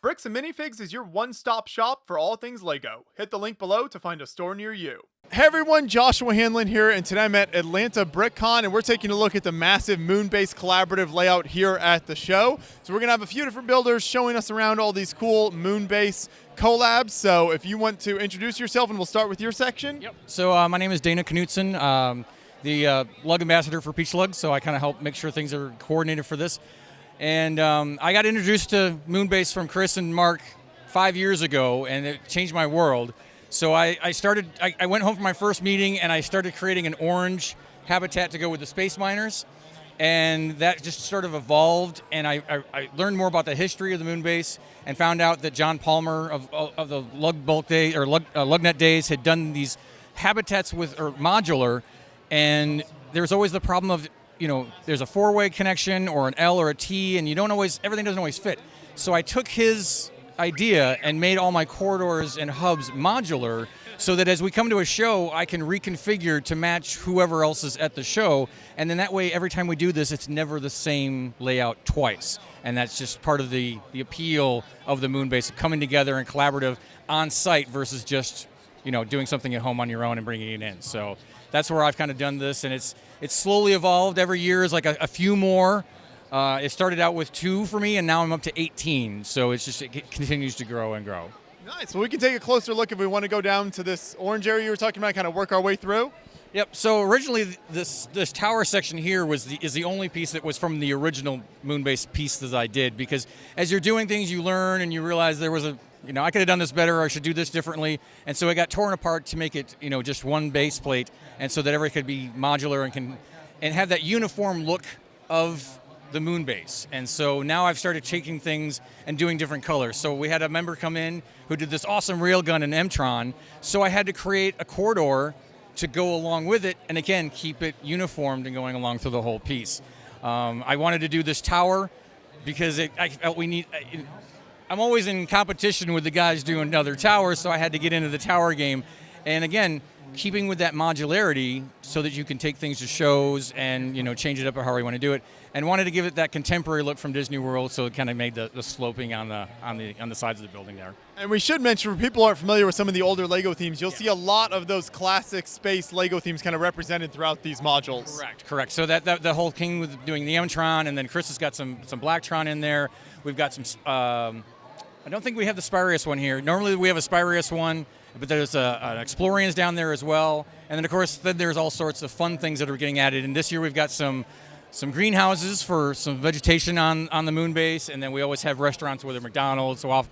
Bricks and Minifigs is your one-stop shop for all things LEGO. Hit the link below to find a store near you. Hey everyone, Joshua Hanlon here, and today I'm at Atlanta BrickCon, and we're taking a look at the massive Moonbase collaborative layout here at the show. So we're going to have a few different builders showing us around all these cool Moonbase collabs. So if you want to introduce yourself, and we'll start with your section. Yep. So my name is Dana Knutson, the Lug Ambassador for Peach Lug, so I kind of help make sure things are coordinated for this. And I got introduced to Moonbase from Chris and Mark 5 years ago, and it changed my world. So I went home from my first meeting, and I started creating an orange habitat to go with the space miners. And that just sort of evolved, and I learned more about the history of the Moonbase and found out that John Palmer of the Lug Bulk Day or LugNet days had done these habitats with Modular, and there's always the problem of, you know, there's a four-way connection or an L or a T, and everything doesn't always fit. So I took his idea and made all my corridors and hubs modular, so that as we come to a show, I can reconfigure to match whoever else is at the show, and then that way, every time we do this, it's never the same layout twice. And that's just part of the appeal of the Moonbase, coming together and collaborative on site versus just, you know, doing something at home on your own and bringing it in. So that's where I've kind of done this, and it's slowly evolved. Every year is like a few more. It started out with 2 for me, and now I'm up to 18. So it continues to grow and grow. Nice. Well, we can take a closer look if we want to go down to this orange area you were talking about, kind of work our way through. Yep. So originally, this tower section here is the only piece that was from the original Moonbase piece that I did, because as you're doing things, you learn and you realize there was I could have done this better, or I should do this differently. And so it got torn apart to make it, just one base plate, and so that everything could be modular and have that uniform look of the Moonbase. And so now I've started taking things and doing different colors. So we had a member come in who did this awesome railgun in M-Tron, so I had to create a corridor to go along with it, and again, keep it uniformed and going along through the whole piece. I wanted to do this tower because I felt I'm always in competition with the guys doing other towers, so I had to get into the tower game. And again, keeping with that modularity so that you can take things to shows and change it up or however you want to do it. And wanted to give it that contemporary look from Disney World, so it kind of made the sloping on the sides of the building there. And we should mention, for people who aren't familiar with some of the older LEGO themes, you'll see a lot of those classic space LEGO themes kind of represented throughout these modules. Correct. So that the whole thing with doing the M-Tron, and then Chris has got some Blacktron in there. We've got some. I don't think we have the Spyrius one here. Normally we have a Spyrius one, but there's an Explorians down there as well. And then of course, there's all sorts of fun things that are getting added. And this year we've got some greenhouses for some vegetation on the Moonbase, and then we always have restaurants, whether McDonald's or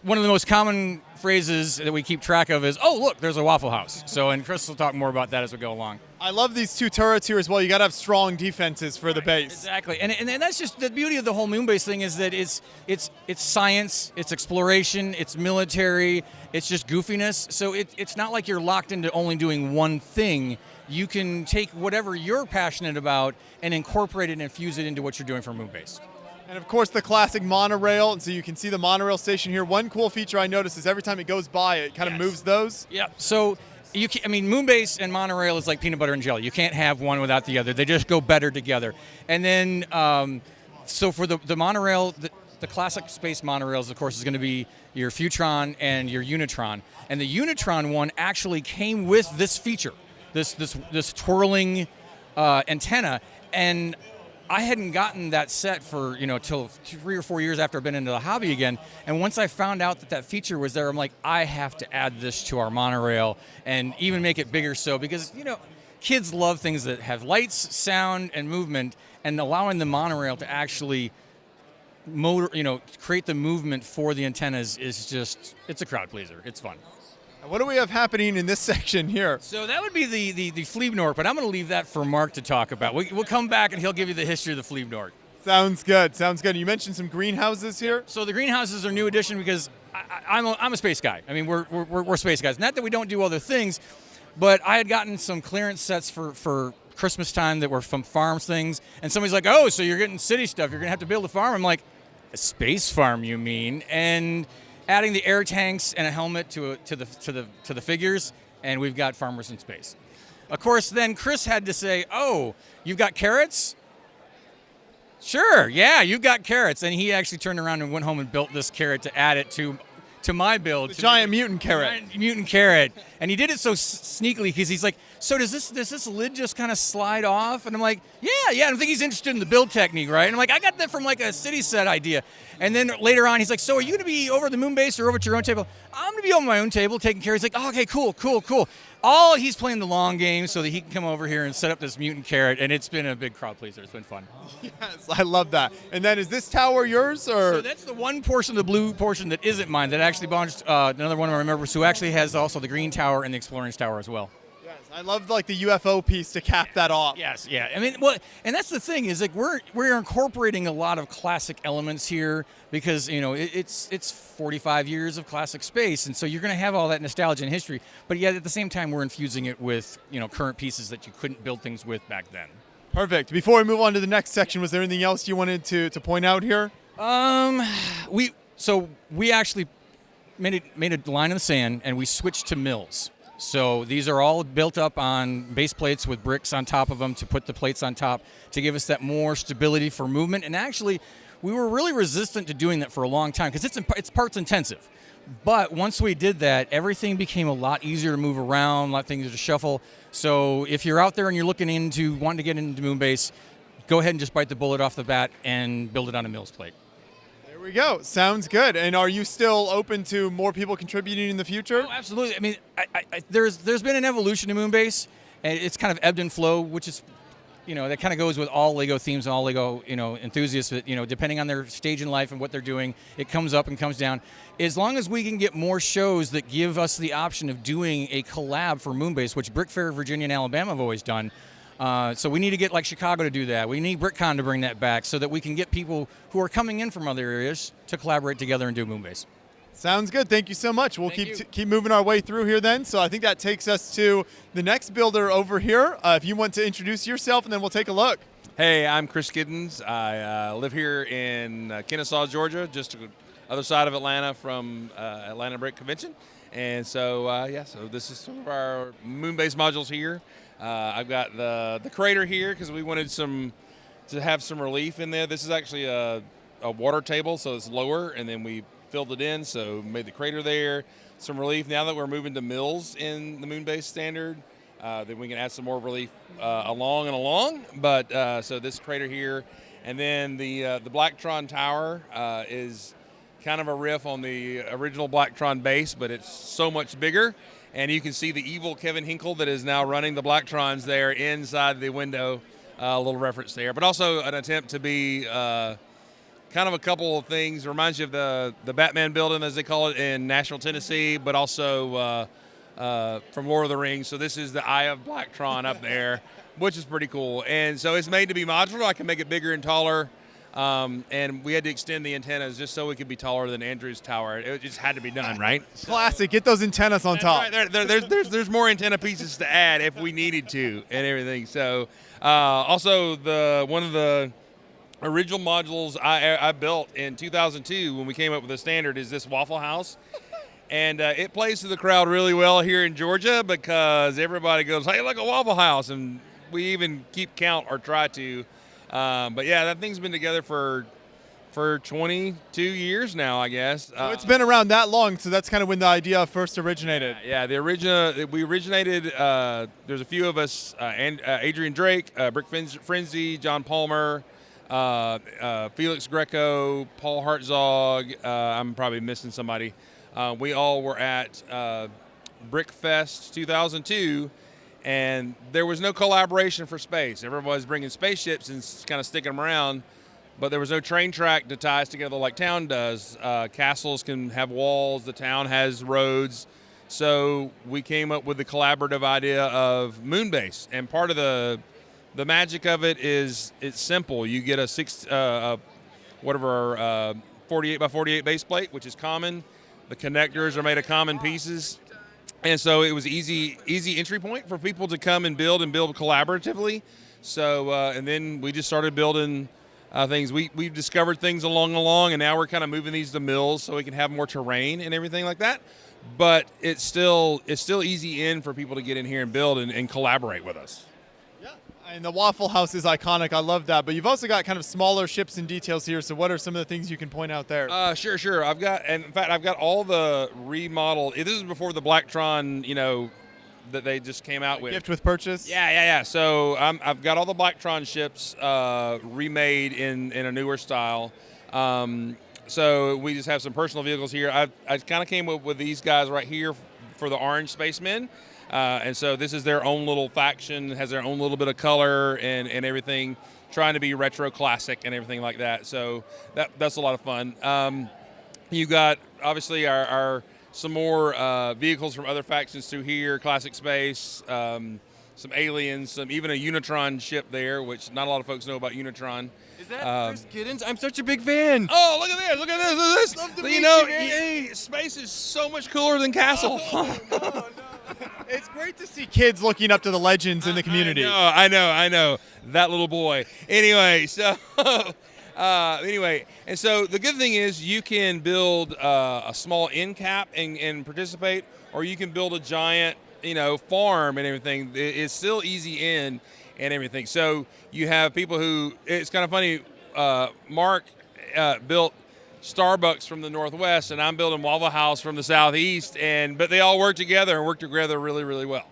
one of the most common phrases that we keep track of is, "Oh, look, there's a Waffle House." So, and Chris will talk more about that as we go along. I love these 2 turrets here as well. You got to have strong defenses for the base. Exactly, and that's just the beauty of the whole Moonbase thing, is that it's science, it's exploration, it's military, it's just goofiness. So it's not like you're locked into only doing one thing. You can take whatever you're passionate about and incorporate it and infuse it into what you're doing for Moonbase. And of course, the classic monorail. And so you can see the monorail station here. One cool feature I noticed is every time it goes by, it kind of moves those. Yeah. So Moonbase and monorail is like peanut butter and jelly. You can't have one without the other. They just go better together. And then, so for the monorail, the classic space monorails, of course, is going to be your Futron and your Unitron. And the Unitron one actually came with this feature, this twirling antenna, and I hadn't gotten that set for till 3 or 4 years after I've been into the hobby again. And once I found out that feature was there, I'm like, I have to add this to our monorail and even make it bigger. So because kids love things that have lights, sound, and movement, and allowing the monorail to actually create the movement for the antennas is just, it's a crowd pleaser. It's fun. What do we have happening in this section here? So that would be the Fleebnork, but I'm going to leave that for Mark to talk about. We'll come back and he'll give you the history of the Fleebnork. Sounds good. Sounds good. You mentioned some greenhouses here. So the greenhouses are new addition because I'm a space guy. I mean, we're space guys. Not that we don't do other things, but I had gotten some clearance sets for Christmas time that were from farms things, and somebody's like, "Oh, so you're getting city stuff? You're going to have to build a farm?" I'm like, "A space farm, you mean?" And adding the air tanks and a helmet to the figures, and we've got farmers in space. Of course, then Chris had to say, "Oh, you've got carrots? Sure, yeah, you got carrots. And he actually turned around and went home and built this carrot to add it to my build. The giant mutant carrot. Giant mutant carrot. And he did it so sneakily because he's like, so does this lid just kind of slide off? And I'm like, yeah. I don't think he's interested in the build technique, right? And I'm like, I got that from like a city set idea. And then later on, he's like, so are you going to be over at the Moonbase or over at your own table? I'm going to be on my own table taking care. He's like, oh, okay, cool. He's playing the long game so that he can come over here and set up this mutant carrot, and it's been a big crowd pleaser. It's been fun. Yes, I love that. And then is this tower yours, or? So that's the one portion, the blue portion that isn't mine, that actually belongs to another one of our members who actually has also the green tower and the exploring tower as well. Yes, I love like the UFO piece to cap that off. Yes, yeah. I mean, well, and that's the thing is like we're incorporating a lot of classic elements here because it's 45 years of classic space, and so you're going to have all that nostalgia and history. But yet at the same time, we're infusing it with current pieces that you couldn't build things with back then. Perfect. Before we move on to the next section, was there anything else you wanted to point out here? We actually made a line in the sand, and we switched to mills. So these are all built up on base plates with bricks on top of them to put the plates on top to give us that more stability for movement. And actually, we were really resistant to doing that for a long time because it's parts intensive. But once we did that, everything became a lot easier to move around, a lot of things to shuffle. So if you're out there and you're wanting to get into Moonbase, go ahead and just bite the bullet off the bat and build it on a mills plate. There we go. Sounds good. And are you still open to more people contributing in the future? Oh, absolutely. I mean, there's been an evolution to Moonbase, and it's kind of ebbed and flowed, which is, that kind of goes with all LEGO themes and all LEGO, enthusiasts. That, depending on their stage in life and what they're doing, it comes up and comes down. As long as we can get more shows that give us the option of doing a collab for Moonbase, which Brick Fair, Virginia, and Alabama have always done. So we need to get like Chicago to do that. We need BrickCon to bring that back so that we can get people who are coming in from other areas to collaborate together and do Moonbase. Sounds good. Thank you so much. We'll keep moving our way through here then. So I think that takes us to the next builder over here. If you want to introduce yourself, and then we'll take a look. Hey, I'm Chris Giddens. I live here in Kennesaw, Georgia, just to the other side of Atlanta from Atlanta Brick Convention. And so, so this is some of our Moonbase modules here. I've got the crater here because we wanted to have some relief in there. This is actually a water table, so it's lower, and then we filled it in, so made the crater there. Some relief. Now that we're moving to mills in the Moonbase standard, then we can add some more relief along. But so this crater here, and then the Blacktron tower is kind of a riff on the original Blacktron base, but it's so much bigger. And you can see the evil Kevin Hinkle that is now running the Blacktrons there inside the window. A little reference there, but also an attempt to be kind of a couple of things. Reminds you of the Batman building, as they call it, in Nashville, Tennessee, but also from Lord of the Rings. So this is the Eye of Blacktron up there, which is pretty cool. And so it's made to be modular. I can make it bigger and taller. And we had to extend the antennas just so we could be taller than Andrew's tower. It just had to be done, right? Classic. Get those antennas on top. Right. There's more antenna pieces to add if we needed to and everything. So also one of the original modules I built in 2002 when we came up with the standard is this Waffle House. And it plays to the crowd really well here in Georgia because everybody goes, hey, look, a Waffle House. And we even keep count or try to. But yeah, that thing's been together for 22 years now, I guess. So it's been around that long, so that's kind of when the idea first originated. Yeah, we originated. There's a few of us: Adrian Drake, Brick Frenzy, John Palmer, Felix Greco, Paul Hartzog. I'm probably missing somebody. We all were at Brickfest 2002. And there was no collaboration for space. Everybody's bringing spaceships and kind of sticking them around, but there was no train track to tie us together like town does. Castles can have walls. The town has roads. So we came up with the collaborative idea of Moonbase. And part of the magic of it is it's simple. You get a 48 by 48 base plate, which is common. The connectors are made of common pieces. And so it was easy entry point for people to come and build collaboratively. So and then we just started building things. We've discovered things along, and now we're kind of moving these to mills so we can have more terrain and everything like that. But it's still easy for people to get in here and build and collaborate with us. Yeah, And the Waffle House is iconic. I love that. But you've also got kind of smaller ships and details here. So what are some of the things you can point out there? Sure. I've got all the remodel. This is before the Blacktron, that they just came out with. Gift with purchase? Yeah. So I've got all the Blacktron ships remade in a newer style. So we just have some personal vehicles here. I kind of came up with these guys right here for the Orange Spacemen. And so this is their own little faction, has their own little bit of color and everything, trying to be retro classic and everything like that. So that's a lot of fun. You got, obviously, our some more vehicles from other factions through here, Classic Space, some aliens, even a Unitron ship there, which not a lot of folks know about Unitron. Is that Chris Giddens? I'm such a big fan. Oh, look at this. Love to meet you, man. Space is so much cooler than Castle. No. It's great to see kids looking up to the legends in the community. I know. That little boy. Anyway, so and so the good thing is you can build a small end cap and participate, or you can build a giant, farm and everything. It's still easy in and everything. So you have people who, it's kind of funny, Mark built Starbucks from the Northwest, and I'm building Waffle House from the Southeast, but they all work together really, really well.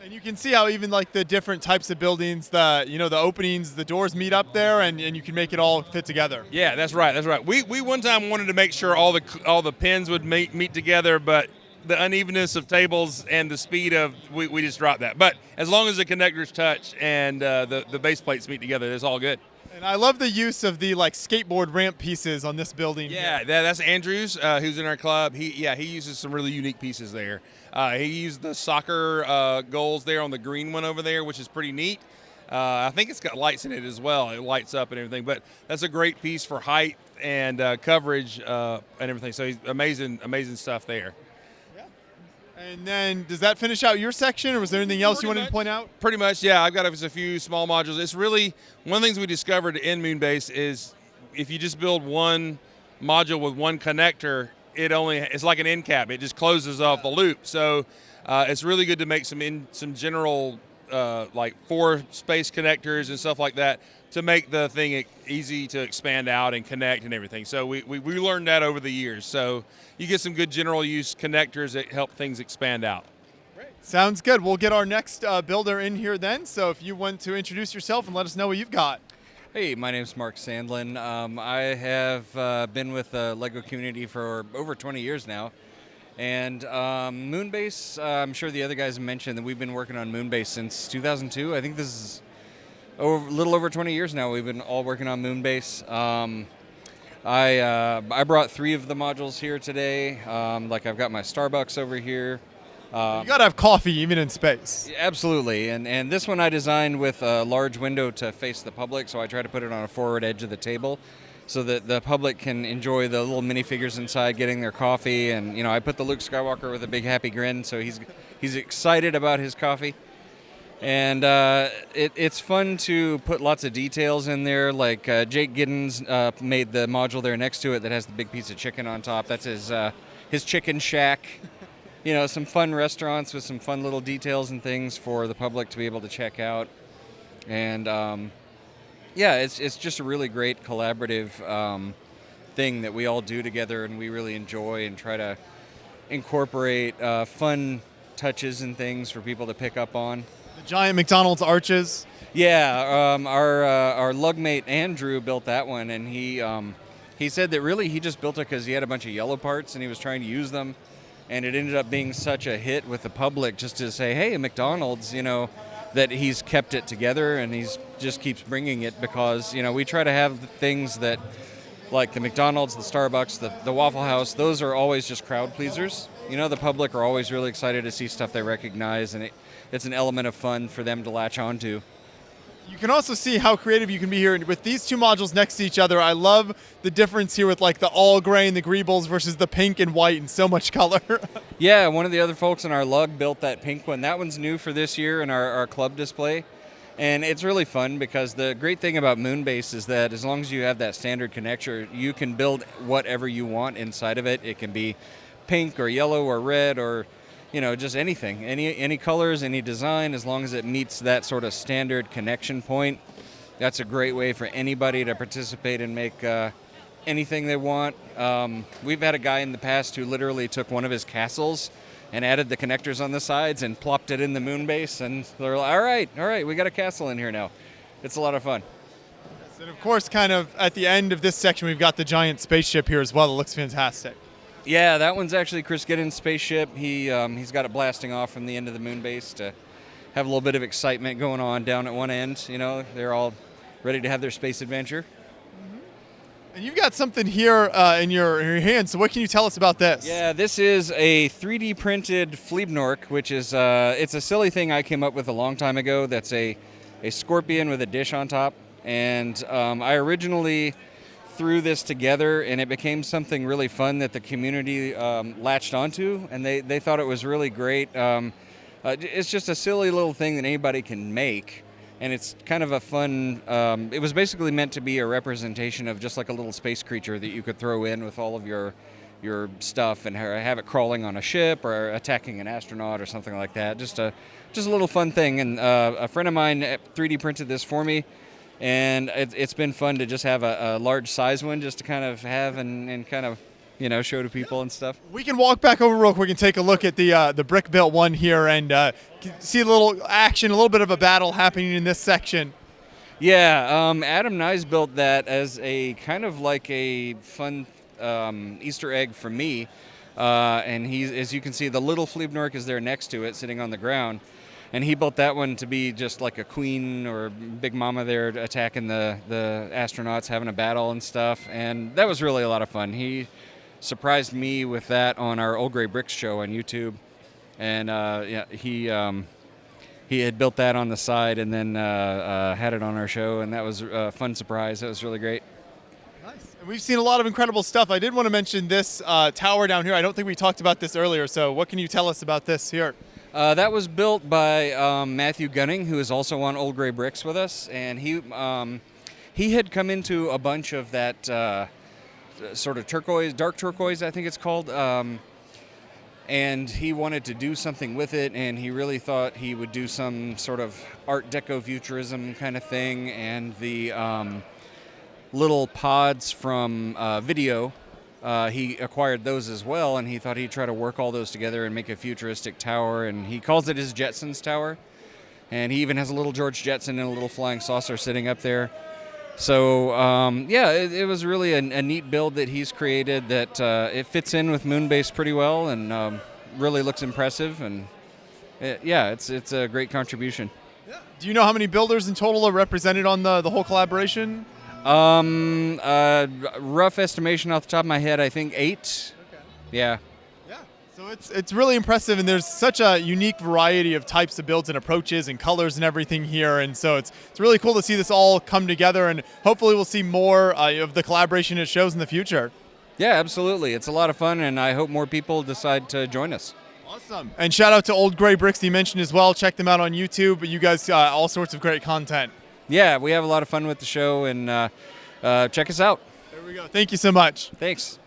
And you can see how even like the different types of buildings, the openings, the doors meet up there, and you can make it all fit together. Yeah, that's right. We one time wanted to make sure all the pins would meet together, but the unevenness of tables and the speed of we just dropped that. But as long as the connectors touch and the base plates meet together, it's all good. And I love the use of the skateboard ramp pieces on this building. Yeah, that's Andrews, who's in our club. He uses some really unique pieces there. He used the soccer goals there on the green one over there, which is pretty neat. I think it's got lights in it as well. It lights up and everything. But that's a great piece for height and coverage and everything. So he's amazing stuff there. And then does that finish out your section, or was there anything else you wanted to point out? Pretty much, yeah. I've got a few small modules. It's really, one of the things we discovered in Moonbase is if you just build one module with one connector, it's like an end cap. It just closes off the loop. So it's really good to make some general like 4 space connectors and stuff like that to make the thing easy to expand out and connect and everything. So we learned that over the years. So you get some good general use connectors that help things expand out. Great. Sounds good. We'll get our next builder in here then. So if you want to introduce yourself and let us know what you've got. Hey, my name's Mark Sandlin. I have been with the LEGO community for over 20 years now. And Moonbase, I'm sure the other guys mentioned that we've been working on Moonbase since 2002. I think this is a little over 20 years now. We've been all working on Moonbase. I brought 3 of the modules here today. I've got my Starbucks over here. You gotta have coffee even in space. Absolutely, and this one I designed with a large window to face the public, so I try to put it on a forward edge of the table so that the public can enjoy the little minifigures inside getting their coffee. And I put the Luke Skywalker with a big happy grin, so he's excited about his coffee. And it's fun to put lots of details in there, like Jake Giddens made the module there next to it that has the big piece of chicken on top. That's his chicken shack. Some fun restaurants with some fun little details and things for the public to be able to check out. And it's just a really great collaborative thing that we all do together, and we really enjoy and try to incorporate fun touches and things for people to pick up on. The giant McDonald's arches. Yeah, our lugmate Andrew built that one, and he said that really he just built it because he had a bunch of yellow parts and he was trying to use them, and it ended up being such a hit with the public just to say, hey, McDonald's, that he's kept it together, and he's just keeps bringing it because we try to have things that, like the McDonald's, the Starbucks, the Waffle House, those are always just crowd pleasers. The public are always really excited to see stuff they recognize, and it's an element of fun for them to latch onto. You can also see how creative you can be here with these 2 modules next to each other. I love the difference here with the all gray and the greebles versus the pink and white and so much color. Yeah, one of the other folks in our lug built that pink one. That one's new for this year in our club display. And it's really fun because the great thing about Moonbase is that as long as you have that standard connector, you can build whatever you want inside of it. It can be pink or yellow or red or just anything, any colors, any design, as long as it meets that sort of standard connection point. That's a great way for anybody to participate and make anything they want. We've had a guy in the past who literally took one of his castles and added the connectors on the sides and plopped it in the Moonbase, and they're like, all right, we got a castle in here now. It's a lot of fun. And of course, kind of at the end of this section, we've got the giant spaceship here as well. It looks fantastic. Yeah, that one's actually Chris Giddens' spaceship. He's got it blasting off from the end of the Moonbase to have a little bit of excitement going on down at one end. They're all ready to have their space adventure. And you've got something here in your hand, so what can you tell us about this? Yeah, this is a 3D printed Fleebnork, which is it's a silly thing I came up with a long time ago. That's a scorpion with a dish on top. And I originally threw this together, and it became something really fun that the community latched onto, and they thought it was really great. It's just a silly little thing that anybody can make. And it's kind of a fun, it was basically meant to be a representation of just like a little space creature that you could throw in with all of your stuff and have it crawling on a ship or attacking an astronaut or something like that. Just a little fun thing. And a friend of mine 3D printed this for me, and it's been fun to just have a large size one just to kind of have and kind of, show to people and stuff. We can walk back over real quick and take a look at the brick built one here and see a little action, a little bit of a battle happening in this section. Yeah, Adam Nyes built that as a kind of like a fun Easter egg for me. And as you can see, the little Fleebnork is there next to it, sitting on the ground. And he built that one to be just like a queen or big mama there attacking the astronauts, having a battle and stuff. And that was really a lot of fun. He surprised me with that on our Old Gray Bricks show on YouTube. And he had built that on the side and then had it on our show, and that was a fun surprise. That was really great. Nice. And we've seen a lot of incredible stuff. I did want to mention this tower down here. I don't think we talked about this earlier, so what can you tell us about this here? That was built by Matthew Gunning, who is also on Old Gray Bricks with us, and he had come into a bunch of that sort of turquoise, dark turquoise, I think it's called, and he wanted to do something with it, and he really thought he would do some sort of Art Deco futurism kind of thing, and the little pods from Video, he acquired those as well, and he thought he'd try to work all those together and make a futuristic tower, and he calls it his Jetsons Tower, and he even has a little George Jetson and a little flying saucer sitting up there. So, it was really a neat build that he's created that it fits in with Moonbase pretty well and really looks impressive. And, it's a great contribution. Yeah. Do you know how many builders in total are represented on the whole collaboration? Rough estimation off the top of my head, I think 8. Okay. Yeah. So it's really impressive, and there's such a unique variety of types of builds and approaches and colors and everything here, and so it's really cool to see this all come together, and hopefully we'll see more of the collaboration it shows in the future. Yeah, absolutely. It's a lot of fun, and I hope more people decide to join us. Awesome. And shout out to Old Gray Bricks you mentioned as well. Check them out on YouTube. You guys got all sorts of great content. Yeah, we have a lot of fun with the show, and check us out. There we go. Thank you so much. Thanks.